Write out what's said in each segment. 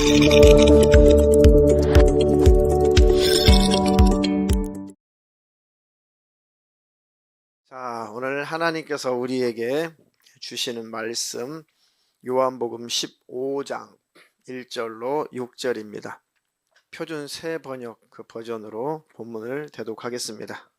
자, 오늘 하나님께서 우리에게 주시는 말씀 요한복음 15장 1절로 6절입니다. 표준 새 번역 그 버전으로 본문을 대독하겠습니다.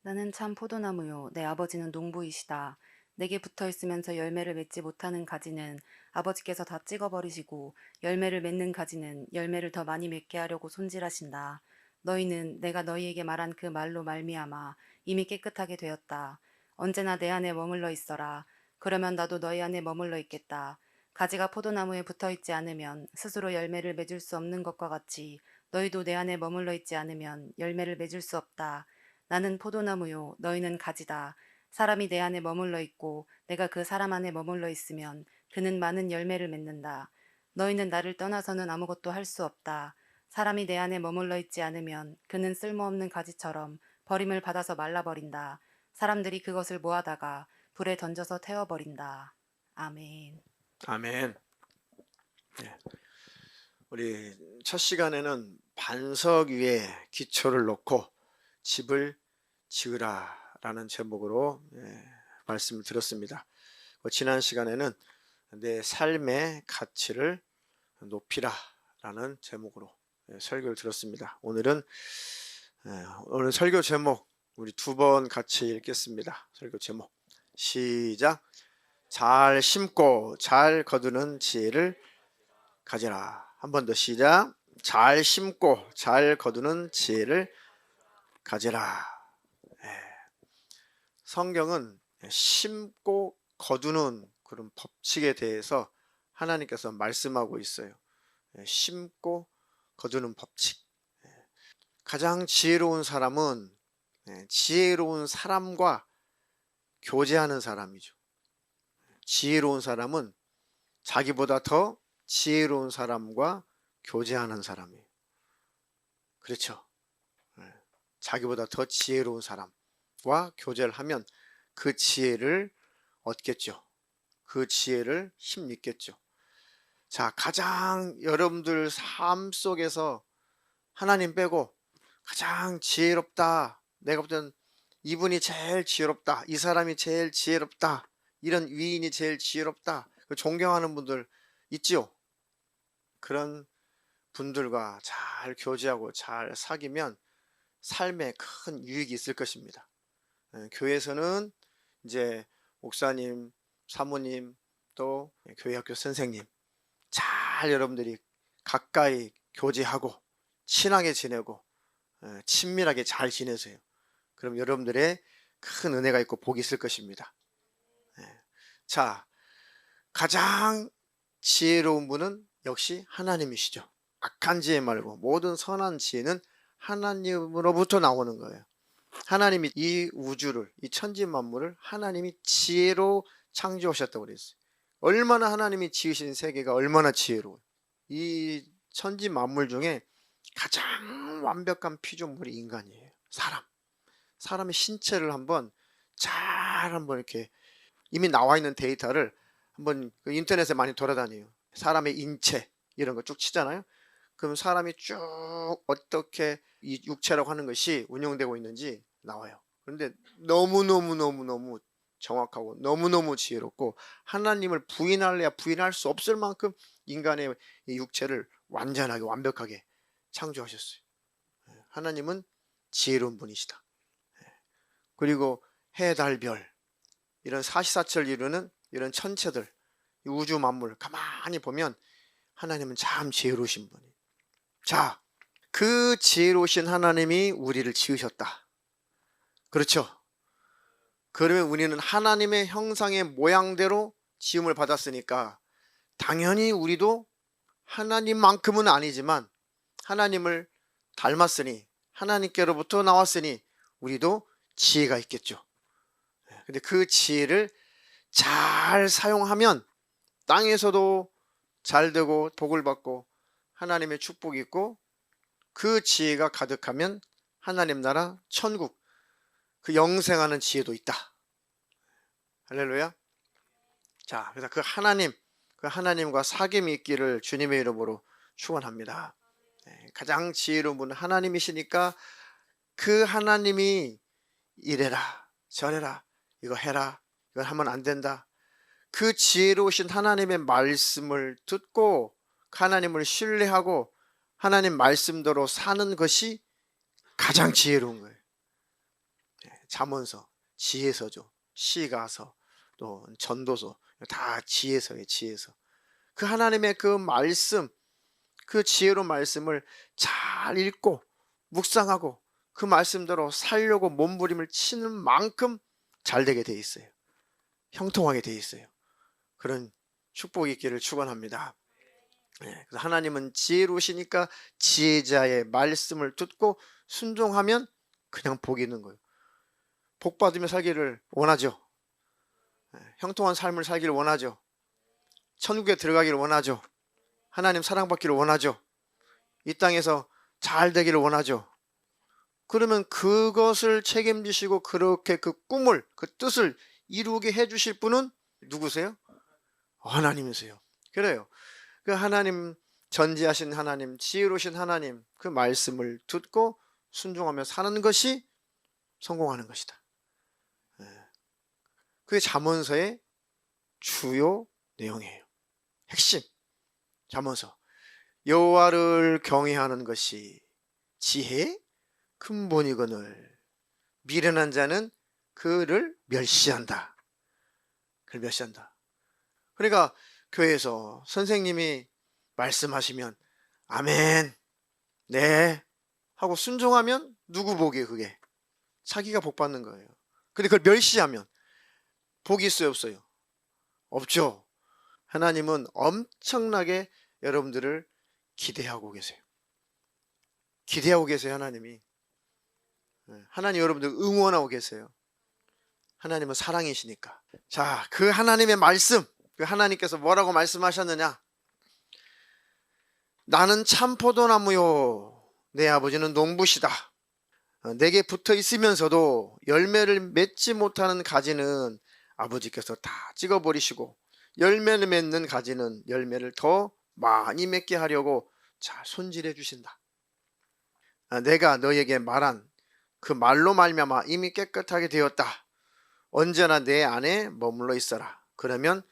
나는 참 포도나무요 내 아버지는 농부이시다. 내게 붙어 있으면서 열매를 맺지 못하는 가지는 아버지께서 다 찍어버리시고 열매를 맺는 가지는 열매를 더 많이 맺게 하려고 손질하신다. 너희는 내가 너희에게 말한 그 말로 말미암아 이미 깨끗하게 되었다. 언제나 내 안에 머물러 있어라. 그러면 나도 너희 안에 머물러 있겠다. 가지가 포도나무에 붙어 있지 않으면 스스로 열매를 맺을 수 없는 것과 같이 너희도 내 안에 머물러 있지 않으면 열매를 맺을 수 없다. 나는 포도나무요 너희는 가지다. 사람이 내 안에 머물러 있고 내가 그 사람 안에 머물러 있으면 그는 많은 열매를 맺는다. 너희는 나를 떠나서는 아무것도 할 수 없다. 사람이 내 안에 머물러 있지 않으면 그는 쓸모없는 가지처럼 버림을 받아서 말라버린다. 사람들이 그것을 모아다가 불에 던져서 태워버린다. 아멘. 아멘. 네. 우리 첫 시간에는 반석 위에 기초를 놓고 집을 지으라 라는 제목으로 말씀을 드렸습니다. 지난 시간에는 내 삶의 가치를 높이라 라는 제목으로 설교를 들었습니다. 오늘 설교 제목 우리 두 번 같이 읽겠습니다. 설교 제목 시작. 잘 심고 잘 거두는 지혜를 가져라. 한 번 더 시작. 잘 심고 잘 거두는 지혜를 가져라. 성경은 심고 거두는 그런 법칙에 대해서 하나님께서 말씀하고 있어요. 심고 거두는 법칙. 가장 지혜로운 사람은 지혜로운 사람과 교제하는 사람이죠. 지혜로운 사람은 자기보다 더 지혜로운 사람과 교제하는 사람이에요. 그렇죠. 자기보다 더 지혜로운 사람과 교제를 하면 그 지혜를 얻겠죠. 그 지혜를 힘입겠죠. 자, 가장 여러분들 삶 속에서 하나님 빼고 가장 지혜롭다, 내가 볼 땐 이분이 제일 지혜롭다, 이 사람이 제일 지혜롭다, 이런 위인이 제일 지혜롭다, 존경하는 분들 있지요. 그런 분들과 잘 교제하고 잘 사귀면 삶에 큰 유익이 있을 것입니다. 교회에서는 이제 목사님, 사모님, 또 교회 학교 선생님 잘 여러분들이 가까이 교제하고 친하게 지내고 친밀하게 잘 지내세요. 그럼 여러분들의 큰 은혜가 있고 복이 있을 것입니다. 자, 가장 지혜로운 분은 역시 하나님이시죠. 악한 지혜 말고 모든 선한 지혜는 하나님으로부터 나오는 거예요. 하나님이 이 우주를, 이 천지 만물을 하나님이 지혜로 창조하셨다고 그랬어요. 얼마나 하나님이 지으신 세계가 얼마나 지혜로워요. 이 천지 만물 중에 가장 완벽한 피조물이 인간이에요. 사람의 신체를 한번 이렇게 이미 나와 있는 데이터를 한번 인터넷에 많이 돌아다녀요. 사람의 인체 이런 거 쭉 치잖아요. 그럼 사람이 쭉 어떻게 이 육체라고 하는 것이 운영되고 있는지 나와요. 그런데 너무너무 정확하고 너무너무 지혜롭고 하나님을 부인할래야 부인할 수 없을 만큼 인간의 이 육체를 완전하게 완벽하게 창조하셨어요. 하나님은 지혜로운 분이시다. 그리고 해, 달, 별 이런 사시사철 이루는 이런 천체들, 우주 만물 가만히 보면 하나님은 참 지혜로우신 분이에요. 자, 그 지혜로우신 하나님이 우리를 지으셨다. 그렇죠? 그러면 우리는 하나님의 형상의 모양대로 지음을 받았으니까 당연히 우리도 하나님만큼은 아니지만 하나님을 닮았으니 하나님께로부터 나왔으니 우리도 지혜가 있겠죠. 근데 그 지혜를 잘 사용하면 땅에서도 잘 되고 복을 받고 하나님의 축복이 있고 그 지혜가 가득하면 하나님 나라 천국 그 영생하는 지혜도 있다. 할렐루야. 자, 그래서 그 하나님과 사귐이 있기를 주님의 이름으로 축원합니다. 가장 지혜로운 분은 하나님이시니까 그 하나님이 이래라 저래라 이거 해라 이건 하면 안 된다, 그 지혜로우신 하나님의 말씀을 듣고 하나님을 신뢰하고 하나님 말씀대로 사는 것이 가장 지혜로운 거예요. 잠언서, 지혜서죠. 시가서, 또 전도서, 다 지혜서예요. 지혜서. 그 하나님의 그 말씀, 그 지혜로운 말씀을 잘 읽고 묵상하고 그 말씀대로 살려고 몸부림을 치는 만큼 잘 되게 돼 있어요. 형통하게 돼 있어요. 그런 축복이 있기를 축원합니다. 그래서 하나님은 지혜로우시니까 지혜자의 말씀을 듣고 순종하면 그냥 복이 있는 거예요. 복 받으며 살기를 원하죠. 형통한 삶을 살기를 원하죠. 천국에 들어가기를 원하죠. 하나님 사랑받기를 원하죠. 이 땅에서 잘 되기를 원하죠. 그러면 그것을 책임지시고 그렇게 그 꿈을, 그 뜻을 이루게 해주실 분은 누구세요? 하나님이세요. 그래요. 그 하나님, 전지하신 하나님, 지혜로우신 하나님, 그 말씀을 듣고 순종하며 사는 것이 성공하는 것이다. 그게 잠언서의 주요 내용이에요. 핵심. 잠언서. 여호와를 경외하는 것이 지혜의 근본이거늘 미련한 자는 그를 멸시한다. 그를 멸시한다. 그러니까 교회에서 선생님이 말씀하시면 아멘, 네 하고 순종하면 누구 복이에요? 그게 자기가 복 받는 거예요. 근데 그걸 멸시하면 복이 있어요? 없어요? 없죠. 하나님은 엄청나게 여러분들을 기대하고 계세요. 기대하고 계세요. 하나님이. 하나님 여러분들 응원하고 계세요. 하나님은 사랑이시니까. 자, 그 하나님의 말씀, 그 하나님께서 뭐라고 말씀하셨느냐? 나는 참 포도나무요 내 아버지는 농부시다. 내게 붙어 있으면서도 열매를 맺지 못하는 가지는 아버지께서 다 찍어버리시고 열매를 맺는 가지는 열매를 더 많이 맺게 하려고 잘 손질해 주신다. 내가 너에게 말한 그 말로 말미암아 이미 깨끗하게 되었다. 언제나 내 안에 머물러 있어라. 그러면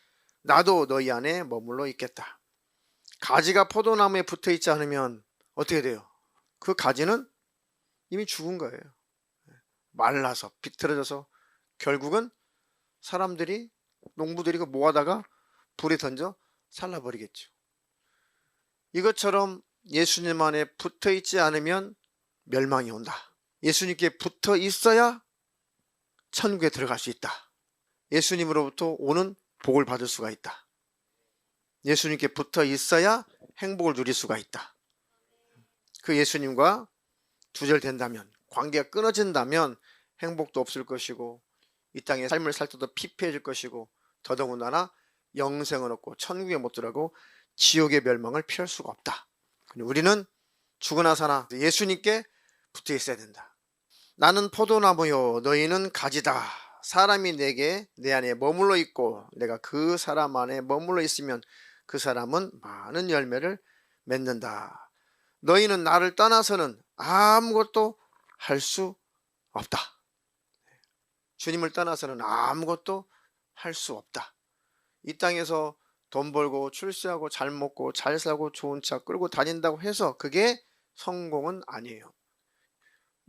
나도 너희 안에 머물러 있겠다. 가지가 포도나무에 붙어 있지 않으면 어떻게 돼요? 그 가지는 이미 죽은 거예요. 말라서 비틀어져서 결국은 사람들이, 농부들이 그 모아다가 불에 던져 살라버리겠죠. 이것처럼 예수님 안에 붙어 있지 않으면 멸망이 온다. 예수님께 붙어 있어야 천국에 들어갈 수 있다. 예수님으로부터 오는 복을 받을 수가 있다. 예수님께 붙어 있어야 행복을 누릴 수가 있다. 그 예수님과 두절된다면, 관계가 끊어진다면 행복도 없을 것이고 이 땅의 삶을 살 때도 피폐해질 것이고 더더군다나 영생을 얻고 천국에 못 들어가고 지옥의 멸망을 피할 수가 없다. 우리는 죽으나 사나 예수님께 붙어 있어야 된다. 나는 포도나무요 너희는 가지다. 사람이 내 안에 머물러 있고 내가 그 사람 안에 머물러 있으면 그 사람은 많은 열매를 맺는다. 너희는 나를 떠나서는 아무것도 할 수 없다. 주님을 떠나서는 아무것도 할 수 없다. 이 땅에서 돈 벌고 출세하고 잘 먹고 잘 살고 좋은 차 끌고 다닌다고 해서 그게 성공은 아니에요.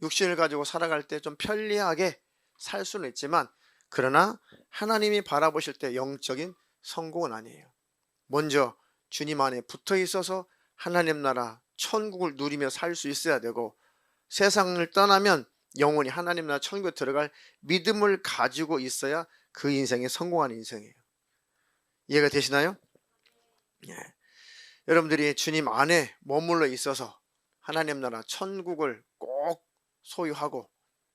육신을 가지고 살아갈 때 좀 편리하게 살 수는 있지만 그러나 하나님이 바라보실 때 영적인 성공은 아니에요. 먼저 주님 안에 붙어 있어서 하나님 나라 천국을 누리며 살 수 있어야 되고 세상을 떠나면 영원히 하나님 나라 천국에 들어갈 믿음을 가지고 있어야 그 인생이 성공한 인생이에요. 이해가 되시나요? 예. 여러분들이 주님 안에 머물러 있어서 하나님 나라 천국을 꼭 소유하고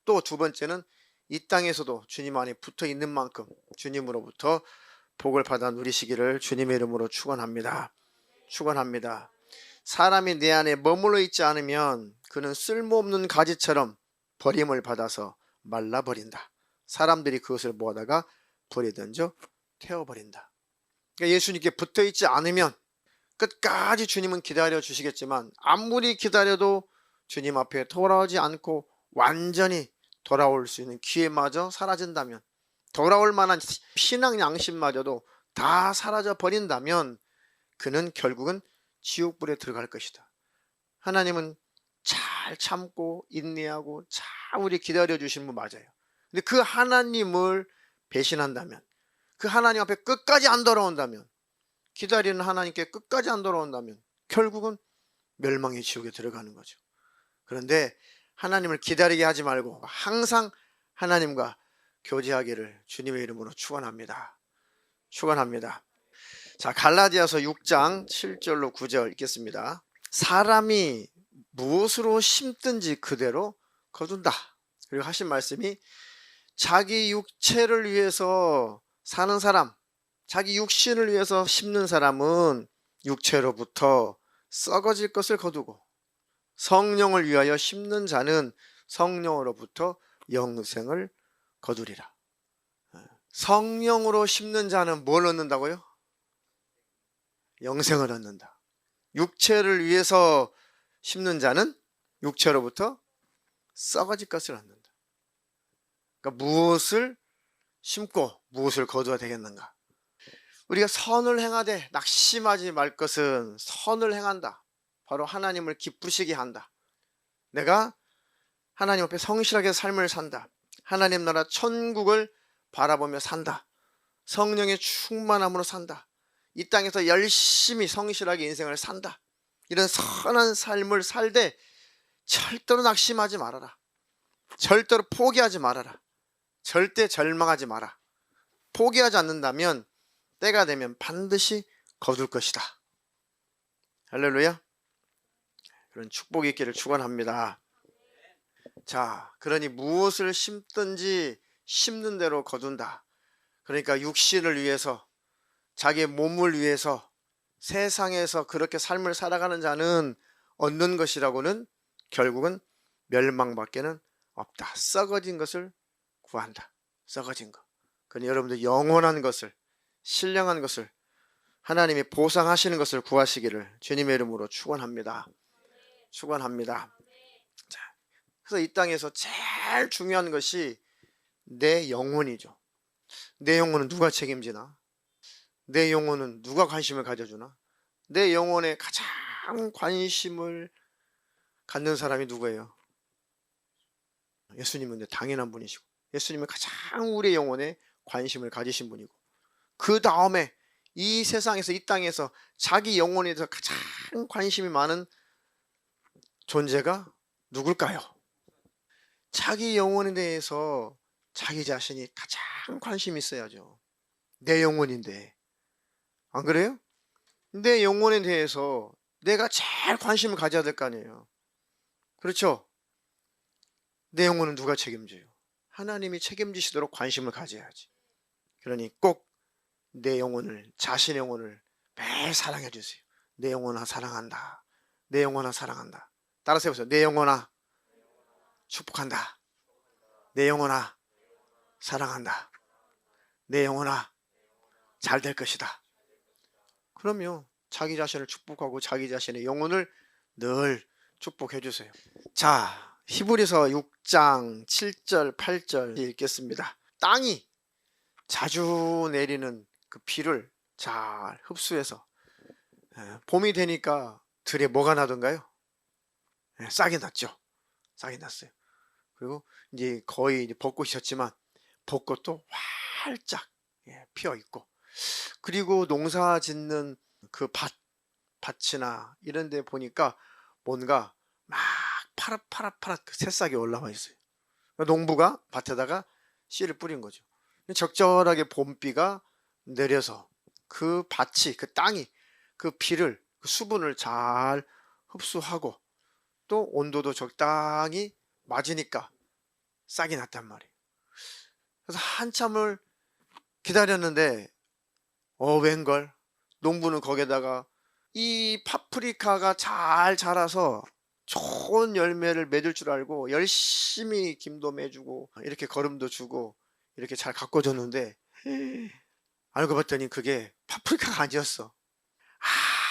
또 두 번째는 이 땅에서도 주님 안에 붙어 있는 만큼 주님으로부터 복을 받아 누리시기를 주님의 이름으로 축원합니다. 축원합니다. 사람이 내 안에 머물러 있지 않으면 그는 쓸모없는 가지처럼 버림을 받아서 말라버린다. 사람들이 그것을 모아다가 불에 던져 태워버린다. 그러니까 예수님께 붙어 있지 않으면 끝까지 주님은 기다려 주시겠지만 아무리 기다려도 주님 앞에 돌아오지 않고 완전히 돌아올 수 있는 기회마저 사라진다면, 돌아올 만한 신앙 양심마저도 다 사라져 버린다면 그는 결국은 지옥불에 들어갈 것이다. 하나님은 잘 참고 인내하고 잘 우리 기다려 주시는 분 맞아요. 근데 그 하나님을 배신한다면, 그 하나님 앞에 끝까지 안 돌아온다면, 기다리는 하나님께 끝까지 안 돌아온다면 결국은 멸망의 지옥에 들어가는 거죠. 그런데 하나님을 기다리게 하지 말고 항상 하나님과 교제하기를 주님의 이름으로 축원합니다. 축원합니다. 자, 갈라디아서 6장 7절로 9절 읽겠습니다. 사람이 무엇으로 심든지 그대로 거둔다. 그리고 하신 말씀이 자기 육체를 위해서 사는 사람, 자기 육신을 위해서 심는 사람은 육체로부터 썩어질 것을 거두고 성령을 위하여 심는 자는 성령으로부터 영생을 거두리라. 성령으로 심는 자는 뭘 얻는다고요? 영생을 얻는다. 육체를 위해서 심는 자는 육체로부터 썩어질 것을 얻는다. 그러니까 무엇을 심고 무엇을 거두어야 되겠는가? 우리가 선을 행하되 낙심하지 말 것은 선을 행한다. 바로 하나님을 기쁘시게 한다. 내가 하나님 앞에 성실하게 삶을 산다. 하나님 나라 천국을 바라보며 산다. 성령의 충만함으로 산다. 이 땅에서 열심히 성실하게 인생을 산다. 이런 선한 삶을 살되 절대로 낙심하지 말아라. 절대로 포기하지 말아라. 절대 절망하지 마라. 포기하지 않는다면 때가 되면 반드시 거둘 것이다. 할렐루야. 그런 축복이 있기를 축원합니다. 자, 그러니 무엇을 심든지 심는 대로 거둔다. 그러니까 육신을 위해서, 자기의 몸을 위해서 세상에서 그렇게 삶을 살아가는 자는 얻는 것이라고는 결국은 멸망밖에는 없다. 썩어진 것을 구한다. 썩어진 것. 그러니 여러분들 영원한 것을, 신령한 것을, 하나님이 보상하시는 것을 구하시기를 주님의 이름으로 축원합니다. 축원합니다. 자, 그래서 이 땅에서 제일 중요한 것이 내 영혼이죠. 내 영혼은 누가 책임지나? 내 영혼은 누가 관심을 가져주나? 내 영혼에 가장 관심을 갖는 사람이 누구예요? 예수님은 당연한 분이시고, 예수님은 가장 우리의 영혼에 관심을 가지신 분이고, 그 다음에 이 세상에서, 이 땅에서 자기 영혼에 대해서 가장 관심이 많은 존재가 누굴까요? 자기 영혼에 대해서 자기 자신이 가장 관심이 있어야죠. 내 영혼인데. 안 그래요? 내 영혼에 대해서 내가 제일 관심을 가져야 될 거 아니에요. 그렇죠? 내 영혼은 누가 책임져요? 하나님이 책임지시도록 관심을 가져야지. 그러니 꼭 내 영혼을, 자신의 영혼을 매일 사랑해 주세요. 내 영혼아 사랑한다. 내 영혼아 사랑한다. 따라서 해보세요. 내 영혼아 축복한다. 내 영혼아 사랑한다. 내 영혼아 잘 될 것이다. 그러면 자기 자신을 축복하고 자기 자신의 영혼을 늘 축복해 주세요. 자, 히브리서 6장 7절 8절 읽겠습니다. 땅이 자주 내리는 그 비를 잘 흡수해서 봄이 되니까 들에 뭐가 나던가요? 싹이 났죠. 싹이 났어요. 그리고 이제 거의 이제 벚꽃이 졌지만 벚꽃도 활짝 피어 있고, 그리고 농사 짓는 그 밭이나 이런 데 보니까 뭔가 막 파릇파릇 그 새싹이 올라와 있어요. 농부가 밭에다가 씨를 뿌린 거죠. 적절하게 봄비가 내려서 그 밭이, 그 땅이 그 비를, 그 수분을 잘 흡수하고 또 온도도 적당히 맞으니까 싹이 났단 말이에요. 그래서 한참을 기다렸는데 웬걸 농부는 거기에다가 이 파프리카가 잘 자라서 좋은 열매를 맺을 줄 알고 열심히 김도 매주고 이렇게 거름도 주고 이렇게 잘 가꿔줬는데 알고 봤더니 그게 파프리카가 아니었어.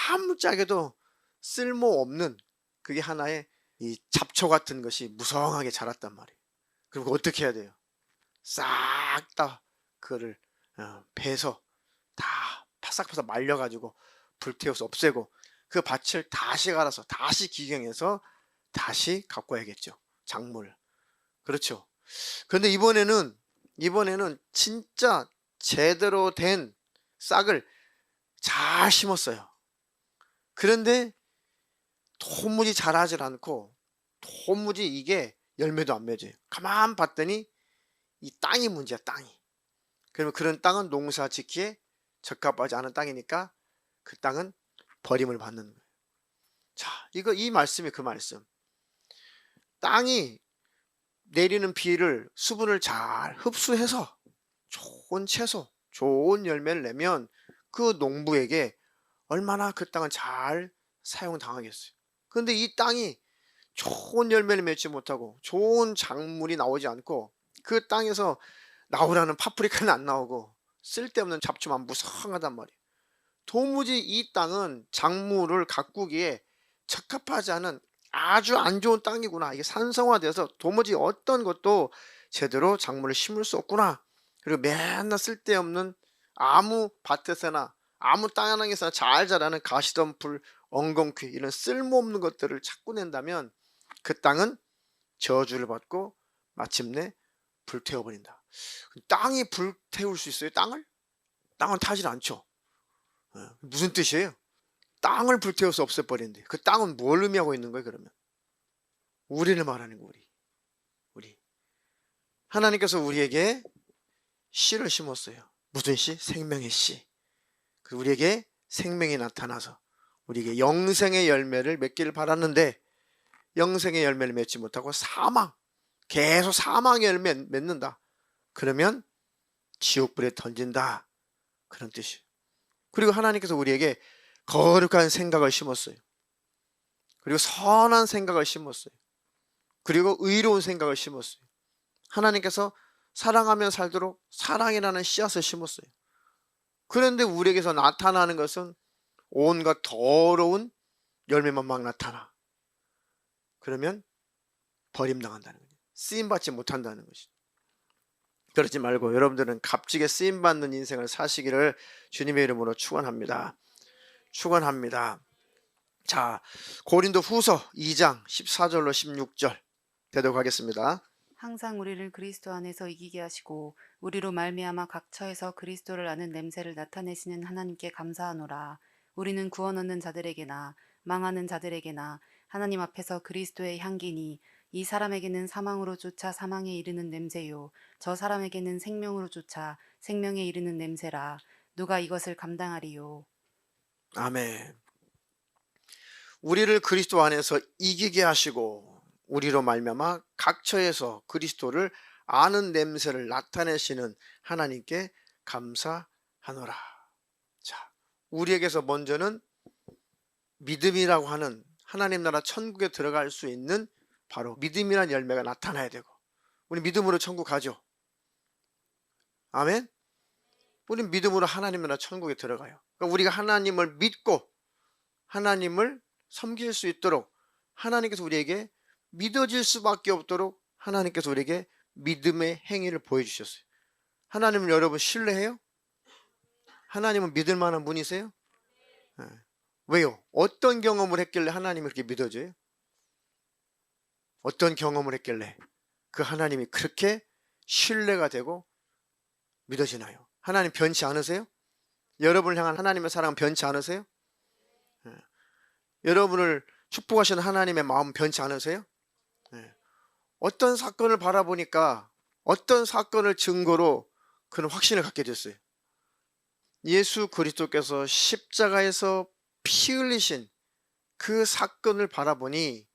아무짝에도 쓸모없는 그게 하나의 이 잡초 같은 것이 무성하게 자랐단 말이에요. 그럼 어떻게 해야 돼요? 싹 다 그거를 베서 다 파삭파삭 말려가지고 불태워서 없애고 그 밭을 다시 갈아서 다시 기경해서 다시 갖고 와야겠죠. 작물을. 그렇죠. 그런데 이번에는 진짜 제대로 된 싹을 잘 심었어요. 그런데 도무지 자라질 않고 도무지 이게 열매도 안 맺어요. 가만 봤더니 이 땅이 문제야, 땅이. 그러면 그런 땅은 농사 짓기에 적합하지 않은 땅이니까 그 땅은 버림을 받는 거예요. 자, 이 말씀이 그 말씀. 땅이 내리는 비를, 수분을 잘 흡수해서 좋은 채소, 좋은 열매를 내면 그 농부에게 얼마나 그 땅은 잘 사용당하겠어요. 그런데 이 땅이 좋은 열매를 맺지 못하고 좋은 작물이 나오지 않고 그 땅에서 나오라는 파프리카는 안 나오고 쓸데없는 잡초만 무성하단 말이에요. 도무지 이 땅은 작물을 가꾸기에 적합하지 않은 아주 안 좋은 땅이구나. 이게 산성화돼서 도무지 어떤 것도 제대로 작물을 심을 수 없구나. 그리고 맨날 쓸데없는 아무 밭에서나 아무 땅 하나에서나 잘 자라는 가시덤불, 엉겅퀴 이런 쓸모없는 것들을 찾고 낸다면 그 땅은 저주를 받고 마침내 불태워버린다. 땅이 불태울 수 있어요? 땅을? 땅은 타질 않죠. 무슨 뜻이에요? 땅을 불태워서 없애버린대. 그 땅은 뭘 의미하고 있는 거예요, 그러면? 우리를 말하는 거, 우리. 하나님께서 우리에게 씨를 심었어요. 무슨 씨? 생명의 씨. 그 우리에게 생명이 나타나서 우리에게 영생의 열매를 맺기를 바랐는데 영생의 열매를 맺지 못하고 계속 사망의 열매 맺는다. 그러면 지옥불에 던진다. 그런 뜻이에요. 그리고 하나님께서 우리에게 거룩한 생각을 심었어요. 그리고 선한 생각을 심었어요. 그리고 의로운 생각을 심었어요. 하나님께서 사랑하며 살도록 사랑이라는 씨앗을 심었어요. 그런데 우리에게서 나타나는 것은 온갖 더러운 열매만 막 나타나. 그러면 버림당한다는 거예요. 쓰임받지 못한다는 것이죠. 그러지 말고 여러분들은 값지게 쓰임받는 인생을 사시기를 주님의 이름으로 축원합니다. 자, 고린도 후서 2장 14절로 16절 되도록 하겠습니다. 항상 우리를 그리스도 안에서 이기게 하시고 우리로 말미암아 각 처에서 그리스도를 아는 냄새를 나타내시는 하나님께 감사하노라. 우리는 구원 얻는 자들에게나 망하는 자들에게나 하나님 앞에서 그리스도의 향기니 이 사람에게는 사망으로 쫓아 사망에 이르는 냄새요 저 사람에게는 생명으로 쫓아 생명에 이르는 냄새라. 누가 이것을 감당하리요? 아멘. 우리를 그리스도 안에서 이기게 하시고 우리로 말미암아 각 처에서 그리스도를 아는 냄새를 나타내시는 하나님께 감사하노라. 자, 우리에게서 먼저는 믿음이라고 하는 하나님 나라 천국에 들어갈 수 있는 바로 믿음이라는 열매가 나타나야 되고 우리 믿음으로 천국 가죠. 아멘. 우리는 믿음으로 하나님 나라 천국에 들어가요. 그러니까 우리가 하나님을 믿고 하나님을 섬길 수 있도록 하나님께서 우리에게 믿어질 수밖에 없도록 하나님께서 우리에게 믿음의 행위를 보여주셨어요. 하나님을 여러분 신뢰해요? 하나님은 믿을 만한 분이세요? 네. 왜요? 어떤 경험을 했길래 하나님을 그렇게 믿어줘요? 어떤 경험을 했길래 그 하나님이 그렇게 신뢰가 되고 믿어지나요? 하나님 변치 않으세요? 여러분을 향한 하나님의 사랑은 변치 않으세요? 네. 여러분을 축복하시는 하나님의 마음 변치 않으세요? 네. 어떤 사건을 바라보니까 어떤 사건을 증거로 그런 확신을 갖게 됐어요. 예수 그리스도께서 십자가에서 피 흘리신 그 사건을 바라보니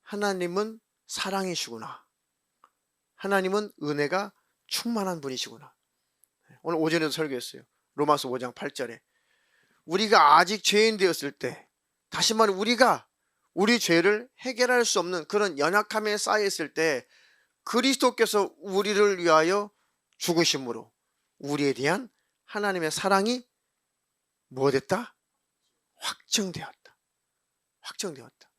하나님은 사랑이시구나. 하나님은 은혜가 충만한 분이시구나. 오늘 오전에도 설교했어요. 로마서 5장 8절에 우리가 아직 죄인 되었을 때, 다시 말해 우리가 우리 죄를 해결할 수 없는 그런 연약함에 쌓여있을 때 그리스도께서 우리를 위하여 죽으심으로 우리에 대한 하나님의 사랑이 뭐 됐다? 확정되었다. 확정되었다.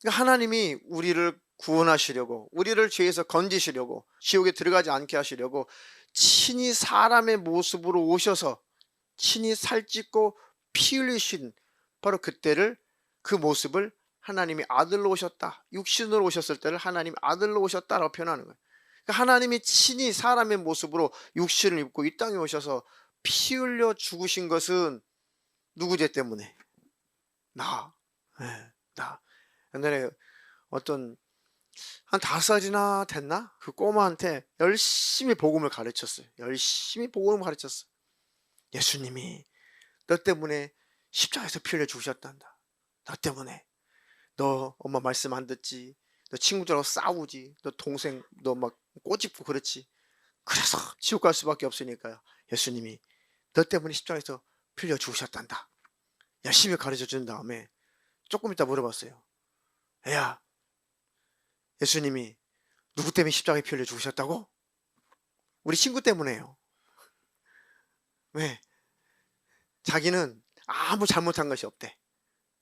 그러니까 하나님이 우리를 구원하시려고, 우리를 죄에서 건지시려고, 지옥에 들어가지 않게 하시려고 친히 사람의 모습으로 오셔서 친히 살찌고 피 흘리신 바로 그때를, 그 모습을 하나님이 아들로 오셨다, 육신으로 오셨을 때를 하나님이 아들로 오셨다라고 표현하는 거예요. 그러니까 하나님이 친히 사람의 모습으로 육신을 입고 이 땅에 오셔서 피 흘려 죽으신 것은 누구 죄 때문에? 나. 나. 옛날에 어떤 한 5살이나 됐나? 그 꼬마한테 열심히 복음을 가르쳤어요. 열심히 복음을 가르쳤어. 예수님이 너 때문에 십자가에서 피 흘려 죽으셨단다. 너 때문에. 너 엄마 말씀 안 듣지. 너 친구들하고 싸우지. 너 동생 너 막 꼬집고 그렇지. 그래서 지옥 갈 수밖에 없으니까요. 예수님이 너 때문에 십자가에서 피 흘려 죽으셨단다. 열심히 가르쳐 준 다음에 조금 이따 물어봤어요. 애야, 예수님이 누구 때문에 십자가에 피 흘려 죽으셨다고? 우리 친구 때문에요. 왜? 자기는 아무 잘못한 것이 없대.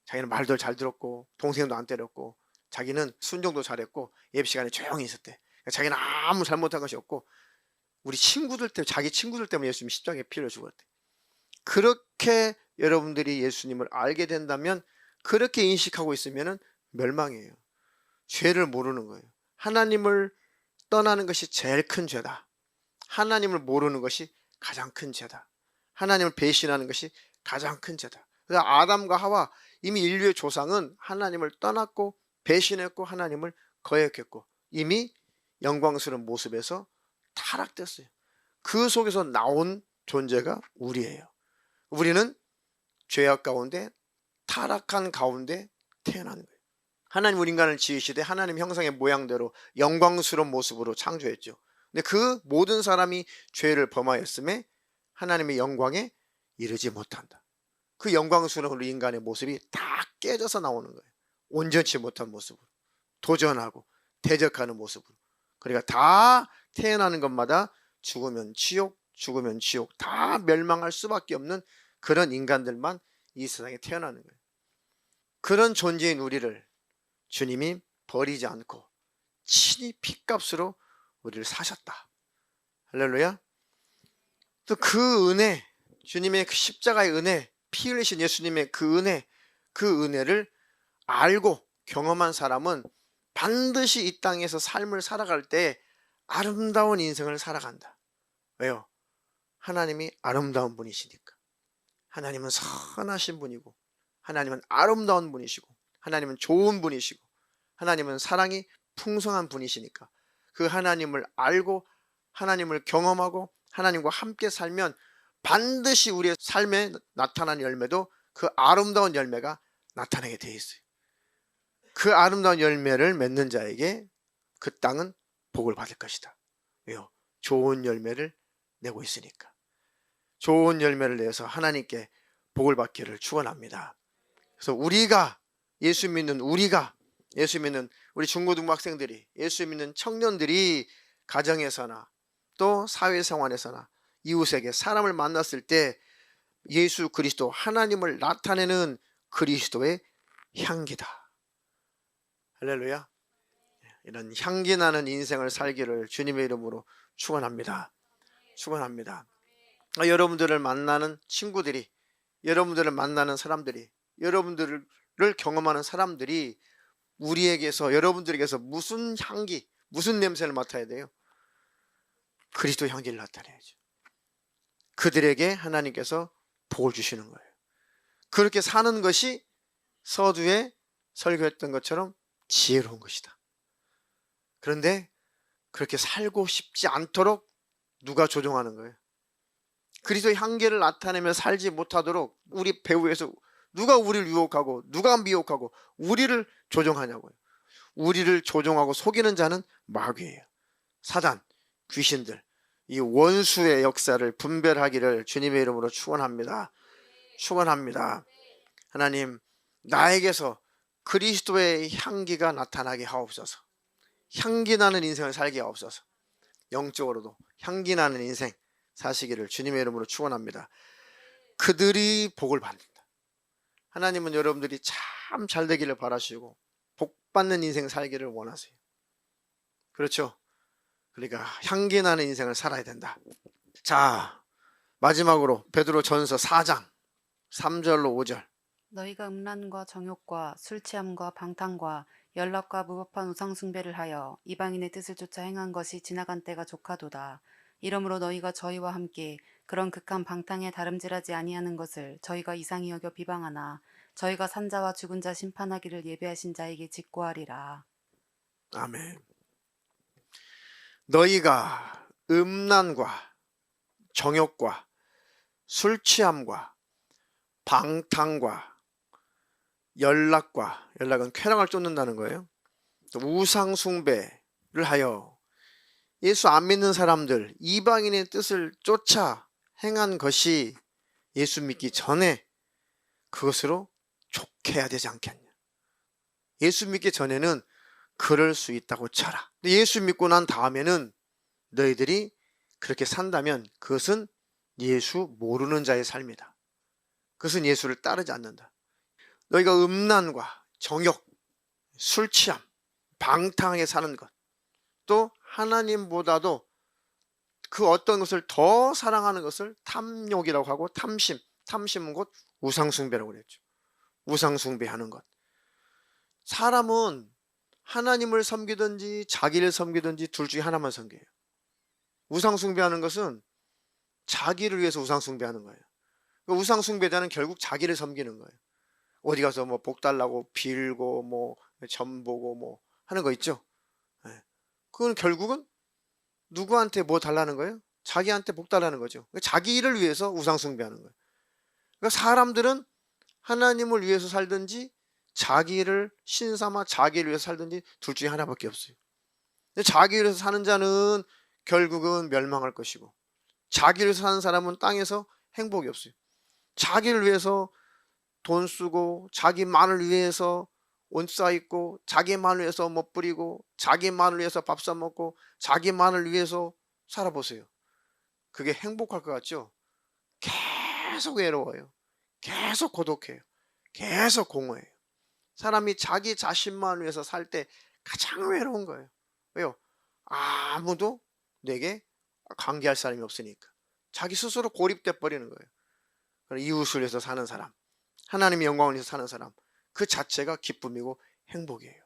자기는 말도 잘 들었고 동생도 안 때렸고 자기는 순종도 잘했고 예배 시간에 조용히 있었대. 그러니까 자기는 아무 잘못한 것이 없고 우리 친구들 때문에, 자기 친구들 때문에 예수님이 십자가에 피 흘려 죽었대. 그렇게 여러분들이 예수님을 알게 된다면, 그렇게 인식하고 있으면 멸망이에요. 죄를 모르는 거예요. 하나님을 떠나는 것이 제일 큰 죄다. 하나님을 모르는 것이 가장 큰 죄다. 하나님을 배신하는 것이 가장 큰 죄다. 그래서 아담과 하와, 이미 인류의 조상은 하나님을 떠났고 배신했고 하나님을 거역했고 이미 영광스러운 모습에서 타락됐어요. 그 속에서 나온 존재가 우리예요. 우리는 죄악 가운데, 타락한 가운데 태어난 거예요. 하나님 우리 인간을 지으시되 하나님 형상의 모양대로 영광스러운 모습으로 창조했죠. 근데 그 모든 사람이 죄를 범하였음에 하나님의 영광에 이르지 못한다. 그 영광스러운 우리 인간의 모습이 다 깨져서 나오는 거예요. 온전치 못한 모습으로, 도전하고 대적하는 모습으로. 그러니까 다 태어나는 것마다 죽으면 지옥, 죽으면 지옥, 다 멸망할 수밖에 없는 그런 인간들만 이 세상에 태어나는 거예요. 그런 존재인 우리를 주님이 버리지 않고 친히 피값으로 우리를 사셨다. 할렐루야. 또 그 은혜, 주님의 그 십자가의 은혜, 피 흘리신 예수님의 그 은혜, 그 은혜를 알고 경험한 사람은 반드시 이 땅에서 삶을 살아갈 때 아름다운 인생을 살아간다. 왜요? 하나님이 아름다운 분이시니까. 하나님은 선하신 분이고, 하나님은 아름다운 분이시고, 하나님은 좋은 분이시고, 하나님은 사랑이 풍성한 분이시니까 그 하나님을 알고 하나님을 경험하고 하나님과 함께 살면 반드시 우리의 삶에 나타난 열매도 그 아름다운 열매가 나타나게 되어 있어요. 그 아름다운 열매를 맺는 자에게 그 땅은 복을 받을 것이다. 왜요? 좋은 열매를 내고 있으니까. 좋은 열매를 내서 하나님께 복을 받기를 축원합니다. 그래서 우리가, 예수 믿는 우리가, 예수 믿는 우리 중고등학생들이, 예수 믿는 청년들이 가정에서나 또 사회생활에서나 이웃에게 사람을 만났을 때 예수 그리스도, 하나님을 나타내는 그리스도의 향기다. 할렐루야. 이런 향기 나는 인생을 살기를 주님의 이름으로 축원합니다. 축원합니다. 여러분들을 만나는 친구들이, 여러분들을 만나는 사람들이, 여러분들을 경험하는 사람들이 우리에게서, 여러분들에게서 무슨 향기, 무슨 냄새를 맡아야 돼요? 그리스도 향기를 나타내야죠. 그들에게 하나님께서 복을 주시는 거예요. 그렇게 사는 것이 서두에 설교했던 것처럼 지혜로운 것이다. 그런데 그렇게 살고 싶지 않도록 누가 조종하는 거예요? 그리스도의 향기를 나타내며 살지 못하도록 우리 배후에서 누가 우리를 유혹하고 누가 미혹하고 우리를 조종하냐고요. 우리를 조종하고 속이는 자는 마귀예요. 사단, 귀신들, 이 원수의 역사를 분별하기를 주님의 이름으로 축원합니다. 축원합니다. 하나님, 나에게서 그리스도의 향기가 나타나게 하옵소서. 향기 나는 인생을 살게 하옵소서. 영적으로도 향기 나는 인생 사시기를 주님의 이름으로 축원합니다. 그들이 복을 받는다. 하나님은 여러분들이 참 잘 되기를 바라시고 복 받는 인생 살기를 원하세요. 그렇죠? 그러니까 향기 나는 인생을 살아야 된다. 자, 마지막으로 베드로전서 4장 3절로 5절. 너희가 음란과 정욕과 술 취함과 방탕과 연락과 무법한 우상 숭배를 하여 이방인의 뜻을 쫓아 행한 것이 지나간 때가 족하도다. 이러므로 너희가 저희와 함께 그런 극한 방탕에 다름질하지 아니하는 것을 저희가 이상히 여겨 비방하나 저희가 산자와 죽은 자 심판하기를 예배하신 자에게 직고하리라. 아멘. 너희가 음란과 정욕과 술 취함과 방탕과 연락은 쾌락을 쫓는다는 거예요. 또 우상 숭배를 하여 예수 안 믿는 사람들, 이방인의 뜻을 쫓아 행한 것이 예수 믿기 전에 그것으로 족해야 되지 않겠냐. 예수 믿기 전에는 그럴 수 있다고 쳐라. 근데 예수 믿고 난 다음에는 너희들이 그렇게 산다면 그것은 예수 모르는 자의 삶이다. 그것은 예수를 따르지 않는다. 너희가 음란과 정욕, 술 취함, 방탕하게 사는 것, 또 하나님보다도 그 어떤 것을 더 사랑하는 것을 탐욕이라고 하고 탐심은 곧 우상숭배라고 그랬죠. 우상숭배하는 것. 사람은 하나님을 섬기든지 자기를 섬기든지 둘 중에 하나만 섬겨요. 우상숭배하는 것은 자기를 위해서 우상숭배하는 거예요. 우상숭배자는 결국 자기를 섬기는 거예요. 어디 가서 뭐 복 달라고 빌고 뭐 점 보고 뭐 하는 거 있죠. 그건 결국은 누구한테 뭐 달라는 거예요? 자기한테 복 달라는 거죠. 자기를 위해서 우상숭배하는 거예요. 그러니까 사람들은 하나님을 위해서 살든지 자기를 신삼아 자기를 위해서 살든지 둘 중에 하나밖에 없어요. 근데 자기를 위해서 사는 자는 결국은 멸망할 것이고 자기를 위해서 사는 사람은 땅에서 행복이 없어요. 자기를 위해서 돈 쓰고 자기만을 위해서 옷 사입고 자기만을 위해서 못 부리고 자기만을 위해서 밥 사 먹고 자기만을 위해서 살아보세요. 그게 행복할 것 같죠? 계속 외로워요. 계속 고독해요. 계속 공허해요. 사람이 자기 자신만을 위해서 살 때 가장 외로운 거예요. 왜요? 아무도 내게 관계할 사람이 없으니까. 자기 스스로 고립돼 버리는 거예요. 이웃을 위해서 사는 사람, 하나님의 영광을 위해서 사는 사람, 그 자체가 기쁨이고 행복이에요.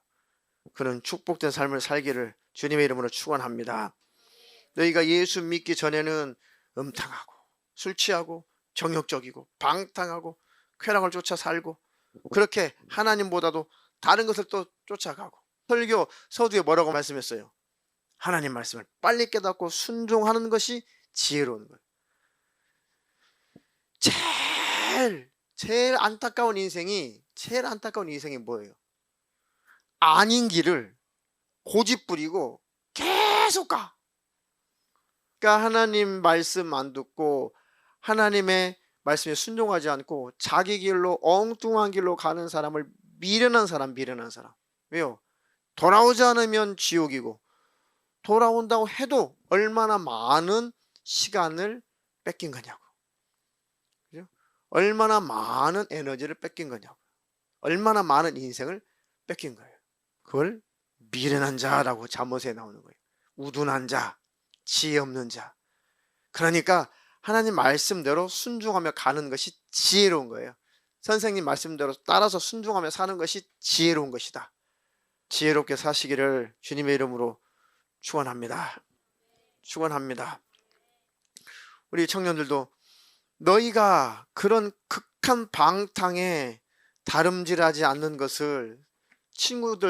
그런 축복된 삶을 살기를 주님의 이름으로 축원합니다. 너희가 예수 믿기 전에는 음탕하고 술 취하고 정욕적이고 방탕하고 쾌락을 쫓아 살고 그렇게 하나님보다도 다른 것을 또 쫓아가고 설교 서두에 뭐라고 말씀했어요? 하나님 말씀을 빨리 깨닫고 순종하는 것이 지혜로운 거예요. 제일 안타까운 인생이 뭐예요? 아닌 길을 고집 부리고 계속 가. 그러니까 하나님 말씀 안 듣고 하나님의 말씀에 순종하지 않고 자기 길로 엉뚱한 길로 가는 사람을 미련한 사람. 왜요? 돌아오지 않으면 지옥이고 돌아온다고 해도 얼마나 많은 시간을 뺏긴 거냐고. 그죠? 얼마나 많은 에너지를 뺏긴 거냐고. 얼마나 많은 인생을 뺏긴 거예요. 그걸 미련한 자라고 잠언에 나오는 거예요. 우둔한 자, 지혜 없는 자. 그러니까 하나님 말씀대로 순종하며 가는 것이 지혜로운 거예요. 선생님 말씀대로 따라서 순종하며 사는 것이 지혜로운 것이다. 지혜롭게 사시기를 주님의 이름으로 축원합니다. 우리 청년들도 너희가 그런 극한 방탕에 다름질하지 않는 것을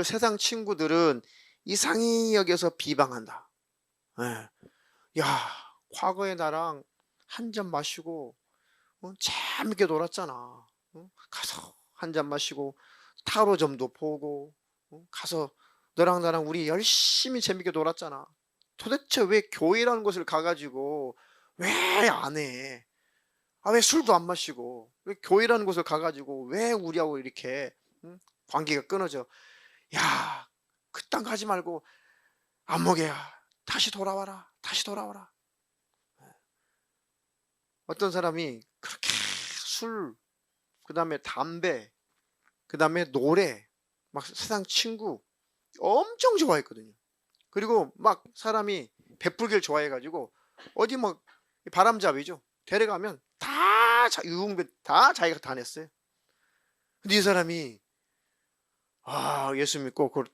세상 친구들은 이상히 여겨서 비방한다. 야, 과거에 나랑 한 잔 마시고 재밌게 놀았잖아. 가서 한 잔 마시고 타로점도 보고 가서 너랑 나랑 우리 열심히 재밌게 놀았잖아. 도대체 왜 교회라는 곳을 가가지고 왜 안 해? 왜 술도 안 마시고 왜 교회라는 곳을 가가지고 왜 우리하고 이렇게 관계가 끊어져? 야, 그딴 가지 말고 안목이야. 다시 돌아와라. 어떤 사람이 그렇게 술 그 다음에 담배, 그 다음에 노래, 막 세상 친구 엄청 좋아했거든요. 그리고 막 사람이 베풀기를 좋아해가지고 어디 뭐 바람잡이죠. 데려가면 다 유흥배 다 자기가 다 냈어요. 근데 이 사람이 예수 믿고 그걸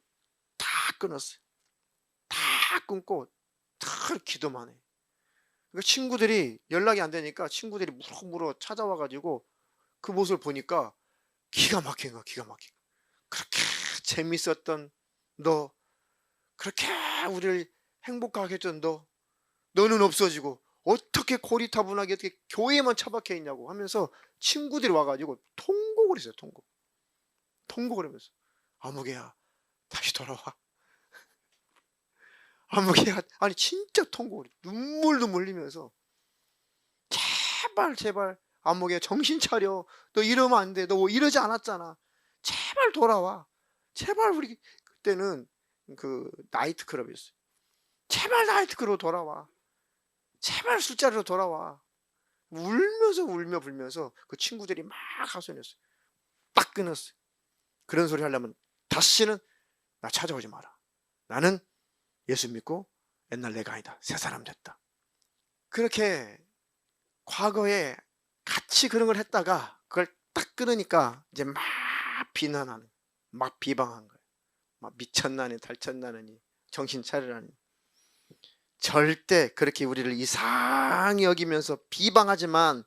다 끊었어요. 다 끊고 다 기도만 해. 그러니까 친구들이 연락이 안 되니까 친구들이 무럭무럭 찾아와가지고 그 모습을 보니까 기가 막힌 거야, 기가 막힌 거. 그렇게 재밌었던 너, 그렇게 우리를 행복하게 했던 너, 너는 없어지고 어떻게 고리타분하게 어떻게 교회에만 처박혀 있냐고 하면서 친구들이 와가지고 통곡을 했어요. 통곡을 하면서 아무개야 다시 돌아와. 아무개야, 아니 진짜 통곡을 눈물도 흘리면서 제발 제발 아무개야 정신 차려. 너 이러면 안 돼. 너 이러지 않았잖아. 제발 돌아와. 제발. 우리 그때는 그 나이트클럽이었어요. 제발 나이트클럽으로 돌아와. 제발 술자리로 돌아와. 울면서 울며 불면서 그 친구들이 막 하소연했어요. 딱 끊었어요. 그런 소리 하려면 다시는 나 찾아오지 마라. 나는 예수 믿고 옛날 내가 아니다. 새 사람 됐다. 그렇게 과거에 같이 그런 걸 했다가 그걸 딱 끊으니까 이제 막 비난하는, 막 비방한 거예요. 막 미쳤나니 달쳤나니 정신 차리라니. 절대 그렇게 우리를 이상히 여기면서 비방하지만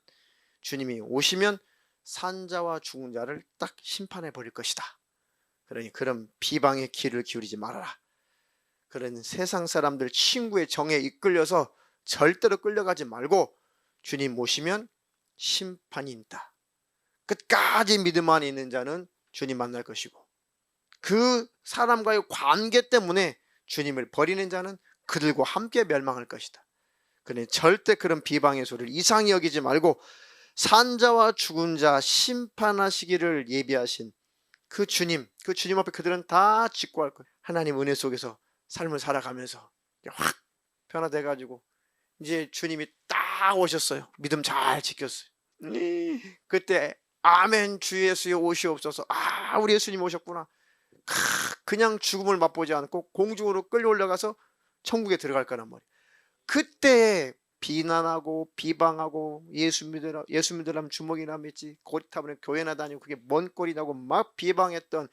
주님이 오시면 산자와 죽은 자를 딱 심판해 버릴 것이다. 그러니 그런 비방의 귀를 기울이지 말아라. 그런 세상 사람들 친구의 정에 이끌려서 절대로 끌려가지 말고 주님 오시면 심판이 있다. 끝까지 믿음 안에 있는 자는 주님 만날 것이고 그 사람과의 관계 때문에 주님을 버리는 자는 그들과 함께 멸망할 것이다. 그러니 절대 그런 비방의 소리를 이상히 여기지 말고 산자와 죽은 자 심판하시기를 예비하신 그 주님 앞에 그들은 다 직구할 거예요. 하나님 은혜 속에서 삶을 살아가면서 확 변화돼가지고 이제 주님이 딱 오셨어요. 믿음 잘 지켰어요. 그때 아멘 주 예수여 오시옵소서. 우리 예수님 오셨구나. 그냥 죽음을 맛보지 않고 공중으로 끌려 올라가서 천국에 들어갈 거란 말이에요. 그때 비난하고 비방하고 예수 믿으라면 주먹이나 맺지 고리타분해 교회나 다니고 그게 뭔 꼴이냐고 막 비방했던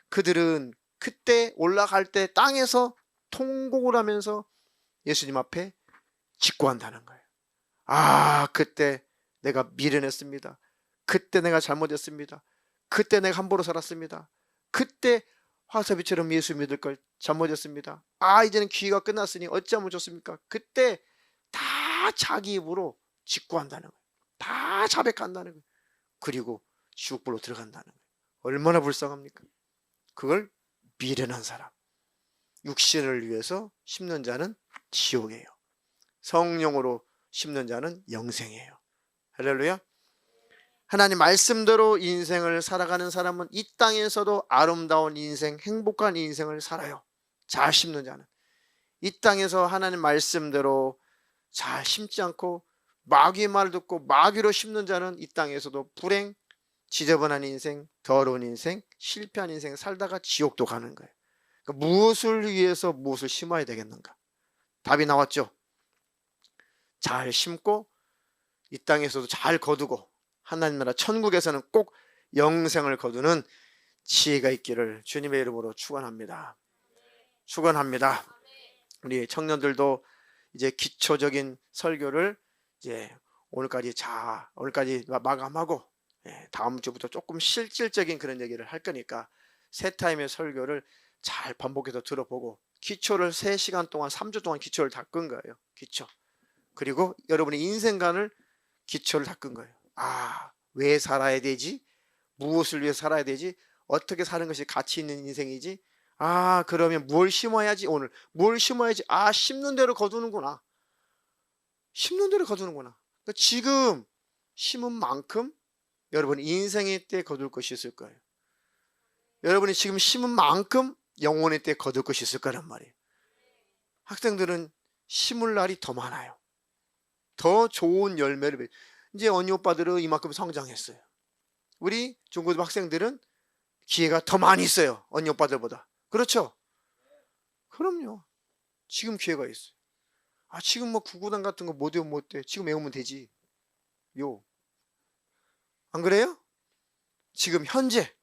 그들은 그때 올라갈 때 땅에서 통곡을 하면서 예수님 앞에 직구한다는 거예요. 그때 내가 미련했습니다. 그때 내가 잘못했습니다. 그때 내가 함부로 살았습니다. 그때 화사비처럼 예수 믿을 걸 잘못했습니다. 이제는 기회가 끝났으니 어찌하면 좋습니까? 그때 다 자기 입으로 직구한다는 거예요. 다 자백한다는 거예요. 그리고 지옥불로 들어간다는 거예요. 얼마나 불쌍합니까? 그걸 미련한 사람, 육신을 위해서 심는 자는 지옥이에요. 성령으로 심는 자는 영생이에요. 할렐루야. 하나님 말씀대로 인생을 살아가는 사람은 이 땅에서도 아름다운 인생, 행복한 인생을 살아요. 잘 심는 자는 이 땅에서 하나님 말씀대로 잘 심지 않고 마귀의 말을 듣고 마귀로 심는 자는 이 땅에서도 불행, 지저분한 인생, 더러운 인생, 실패한 인생 살다가 지옥도 가는 거예요. 그러니까 무엇을 위해서 무엇을 심어야 되겠는가? 답이 나왔죠. 잘 심고 이 땅에서도 잘 거두고 하나님 나라 천국에서는 꼭 영생을 거두는 지혜가 있기를 주님의 이름으로 축원합니다. 축원합니다. 우리 청년들도 이제 기초적인 설교를 이제 오늘까지 마감하고 다음 주부터 조금 실질적인 그런 얘기를 할 거니까 세 타임의 설교를 잘 반복해서 들어보고 기초를 3시간 동안 3주 동안 기초를 닦은 거예요. 기초. 그리고 여러분의 인생관을 기초를 닦은 거예요. 왜 살아야 되지? 무엇을 위해 살아야 되지? 어떻게 사는 것이 가치 있는 인생이지? 그러면 뭘 심어야지? 오늘 뭘 심어야지? 심는 대로 거두는구나. 심는 대로 거두는구나. 그러니까 지금 심은 만큼 여러분 인생의 때 거둘 것이 있을 거예요. 여러분이 지금 심은 만큼 영혼의 때 거둘 것이 있을 거란 말이에요. 학생들은 심을 날이 더 많아요. 더 좋은 열매를 이제 언니 오빠들은 이만큼 성장했어요. 우리 중고등 학생들은 기회가 더 많이 있어요. 언니 오빠들보다. 그렇죠? 그럼요. 지금 기회가 있어요. 지금 뭐 구구단 같은 거 못 외우면 못 돼. 지금 외우면 되지. 안 그래요? 지금 현재,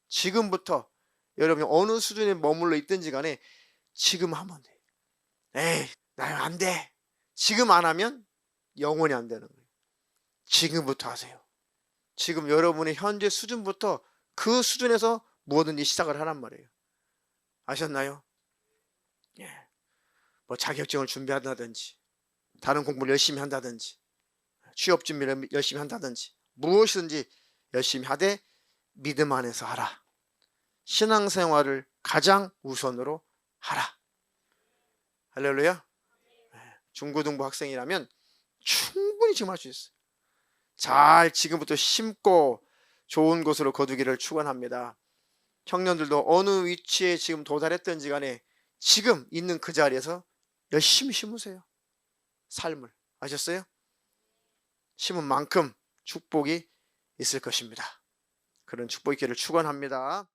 지금부터 여러분이 어느 수준에 머물러 있든지 간에 지금 하면 돼. 에이, 나 안 돼. 지금 안 하면 영원히 안 되는 거예요. 지금부터 하세요. 지금 여러분의 현재 수준부터 그 수준에서 무엇든지 시작을 하란 말이에요. 아셨나요? 예. 뭐 자격증을 준비한다든지, 다른 공부를 열심히 한다든지, 취업 준비를 열심히 한다든지, 무엇이든지 열심히 하되 믿음 안에서 하라. 신앙생활을 가장 우선으로 하라. 할렐루야. 중고등부 학생이라면 충분히 지금 할 수 있어요. 잘 지금부터 심고 좋은 곳으로 거두기를 축원합니다. 청년들도 어느 위치에 지금 도달했든지 간에 지금 있는 그 자리에서 열심히 심으세요. 삶을. 아셨어요? 심은 만큼 축복이 있을 것입니다. 그런 축복 있기를 축원합니다.